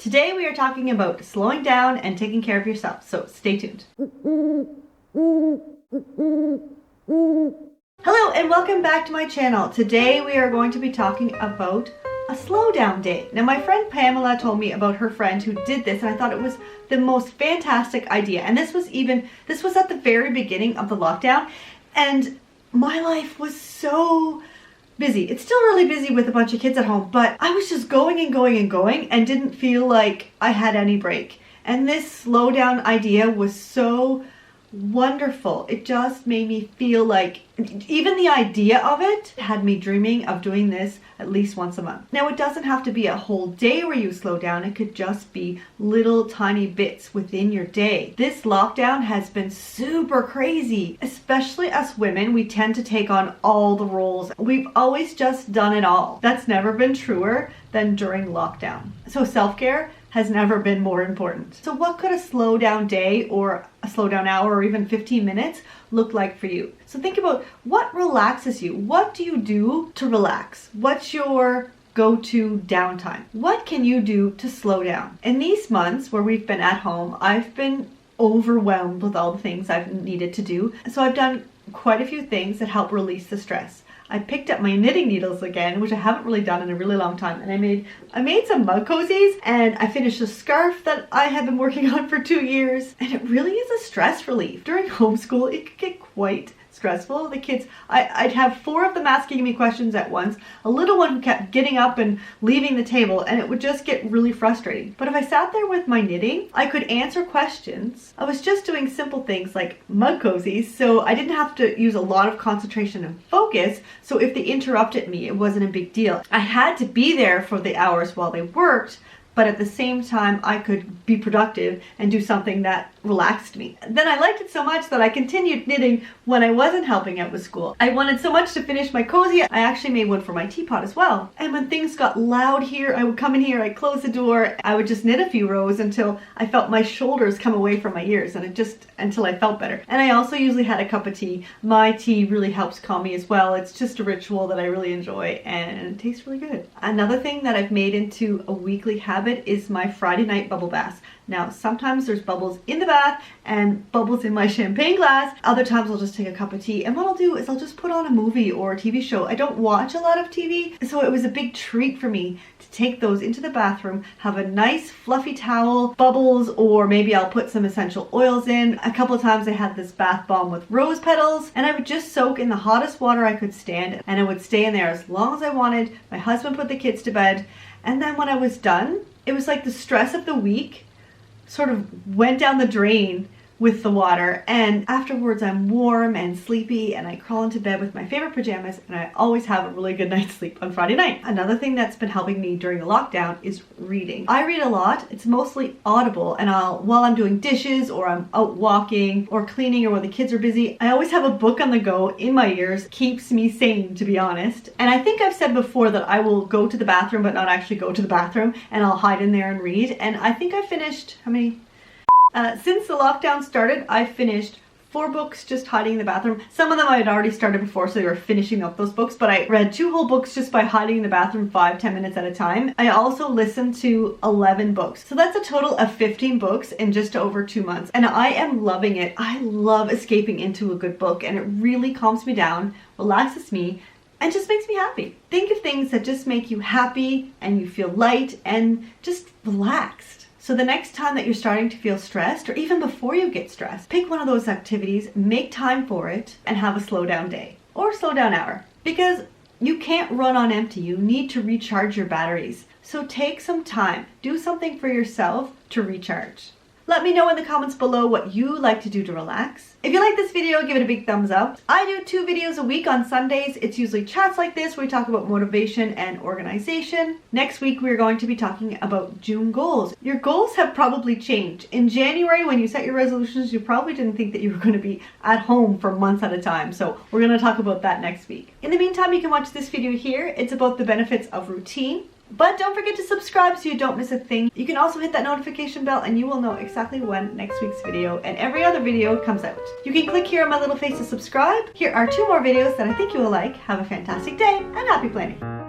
Today we are talking about slowing down and taking care of yourself, so stay tuned. Hello and welcome back to my channel. Today we are going to be talking about a slow down day. Now my friend Pamela told me about her friend who did this and I thought it was the most fantastic idea. And this was at the very beginning of the lockdown and my life was so busy. It's still really busy with a bunch of kids at home, but I was just going and going and going and didn't feel like I had any break. And this slow down idea was so wonderful. It just made me feel like, even the idea of it had me dreaming of doing this at least once a month. Now it doesn't have to be a whole day where you slow down. It could just be little tiny bits within your day. This lockdown has been super crazy. Especially us women, we tend to take on all the roles. We've always just done it all. That's never been truer than during lockdown. So self-care has never been more important. So what could a slow down day or a slow down hour or even 15 minutes look like for you? So think about what relaxes you. What do you do to relax? What's your go-to downtime? What can you do to slow down? In these months where we've been at home, I've been overwhelmed with all the things I've needed to do. So I've done quite a few things that help release the stress. I picked up my knitting needles again, which I haven't really done in a really long time, and I made some mug cozies, and I finished a scarf that I had been working on for 2 years, and it really is a stress relief. During homeschool, it could get quite stressful. The kids, I'd have 4 of them asking me questions at once, a little one who kept getting up and leaving the table, and it would just get really frustrating. But if I sat there with my knitting, I could answer questions. I was just doing simple things like mug cozies, so I didn't have to use a lot of concentration and focus, so if they interrupted me, it wasn't a big deal. I had to be there for the hours while they worked, but at the same time I could be productive and do something that relaxed me. Then I liked it so much that I continued knitting when I wasn't helping out with school. I wanted so much to finish my cozy, I actually made one for my teapot as well. And when things got loud here, I would come in here, I'd close the door, I would just knit a few rows until I felt my shoulders come away from my ears, and until I felt better. And I also usually had a cup of tea. My tea really helps calm me as well. It's just a ritual that I really enjoy and it tastes really good. Another thing that I've made into a weekly habit is my Friday night bubble bath. Now sometimes there's bubbles in the bath and bubbles in my champagne glass. Other times I'll just take a cup of tea, and what I'll do is I'll just put on a movie or a TV show. I don't watch a lot of TV, so it was a big treat for me to take those into the bathroom, have a nice fluffy towel, bubbles, or maybe I'll put some essential oils in. A couple of times I had this bath bomb with rose petals, and I would just soak in the hottest water I could stand, and I would stay in there as long as I wanted. My husband put the kids to bed, and then when I was done, it was like the stress of the week sort of went down the drain with the water, and afterwards I'm warm and sleepy and I crawl into bed with my favorite pajamas, and I always have a really good night's sleep on Friday night. Another thing that's been helping me during the lockdown is reading. I read a lot. It's mostly audible, and while I'm doing dishes or I'm out walking or cleaning or when the kids are busy, I always have a book on the go in my ears. Keeps me sane, to be honest. And I think I've said before that I will go to the bathroom but not actually go to the bathroom, and I'll hide in there and read. And I think I finished, how many? Since the lockdown started, I've finished 4 books just hiding in the bathroom. Some of them I had already started before, so they were finishing up those books, but I read 2 whole books just by hiding in the bathroom 5-10 minutes at a time. I also listened to 11 books. So that's a total of 15 books in just over 2 months. And I am loving it. I love escaping into a good book, and it really calms me down, relaxes me, and just makes me happy. Think of things that just make you happy and you feel light and just relaxed. So the next time that you're starting to feel stressed, or even before you get stressed, pick one of those activities, make time for it, and have a slow down day or slow down hour. Because you can't run on empty. You need to recharge your batteries. So take some time, do something for yourself to recharge. Let me know in the comments below what you like to do to relax. If you like this video, give it a big thumbs up. I do 2 videos a week on Sundays. It's usually chats like this where we talk about motivation and organization. Next week, we're going to be talking about June goals. Your goals have probably changed. In January, when you set your resolutions, you probably didn't think that you were going to be at home for months at a time. So we're going to talk about that next week. In the meantime, you can watch this video here. It's about the benefits of routine. But don't forget to subscribe so you don't miss a thing. You can also hit that notification bell and you will know exactly when next week's video and every other video comes out. You can click here on my little face to subscribe. Here are 2 more videos that I think you will like. Have a fantastic day and happy planning!